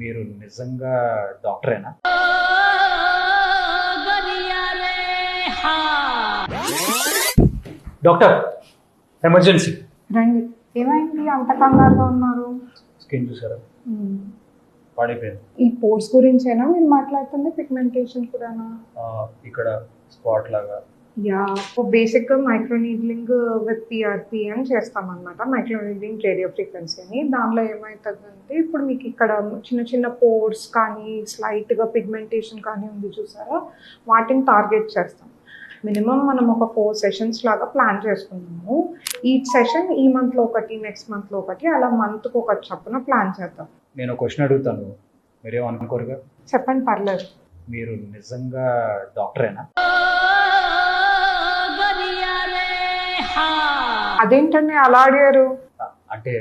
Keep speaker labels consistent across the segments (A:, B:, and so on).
A: మీరు నిజంగా డాక్టరేనా? Doctor, emergency.
B: రండి. ఏమైంది అంత కంగారుగా ఉన్నారు?
A: స్కిన్ చూసారా, పాడైపోయింది.
B: ఈ పోర్స్ గురించేనా మీరు మాట్లాడుతుంది? పిగ్మెంటేషన్ కూడానా?
A: ఇక్కడ స్పాట్ లాగా.
B: యా, బేసిక్గా మైక్రోనీడ్లింగ్ విత్ పిఆర్పి అని చేస్తామన్నమాట. మైక్రోనీడ్లింగ్ రేడియో ఫ్రీక్వెన్సీ అని. దానిలో ఏమవుతుందంటే ఇప్పుడు మీకు ఇక్కడ చిన్న చిన్న పోర్స్ కానీ స్లైట్గా పిగ్మెంటేషన్ కానీ ఉంది చూసారా, వాటిని టార్గెట్ చేస్తాం. మినిమం మనం ఒక 4 సెషన్స్ లాగా ప్లాన్ చేసుకున్నాము. ఈ సెషన్ ఈ మంత్లో ఒకటి, నెక్స్ట్ మంత్లో ఒకటి, అలా మంత్కి ఒక చొప్పున ప్లాన్ చేద్దాం.
A: నేను ఒక క్వశ్చన్ అడుగుతాను, మీరేం అనుకోరుగా?
B: చెప్పండి, పర్లేదు.
A: మీరు నిజంగా డాక్టరేనా?
B: అదేంటండి అలా అడిగారు?
A: అంటే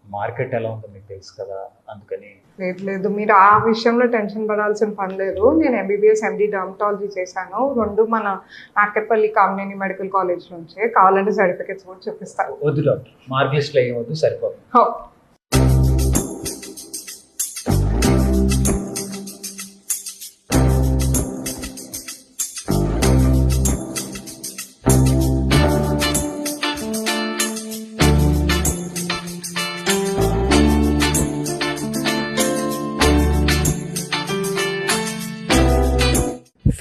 A: మార్కెట్ ఎలా ఉందో మీకు తెలుసు కదా, అందుకని.
B: లేదు, మీరు ఆ విషయంలో టెన్షన్ పడాల్సిన పని లేదు. నేను ఎంబీబీఎస్ ఎండి డర్మటాలజీ చేశాను, 2 మన నాకెపల్లి కామినేని మెడికల్ కాలేజ్ నుంచే. కావాలంటే సర్టిఫికేట్స్ కూడా చూపిస్తాను.
A: వద్దు డాక్టర్, మార్క్ లిస్ట్లో ఏం వద్దు, సరిపోదు.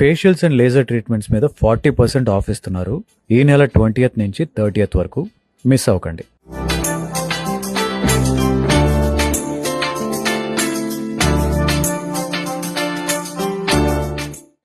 C: ఫేషియల్స్ అండ్ లేజర్ ట్రీట్మెంట్స్ మీద 40% ఆఫ్ ఇస్తున్నారు ఈ నెల 20th నుంచి 30th వరకు. మిస్ అవ్వకండి.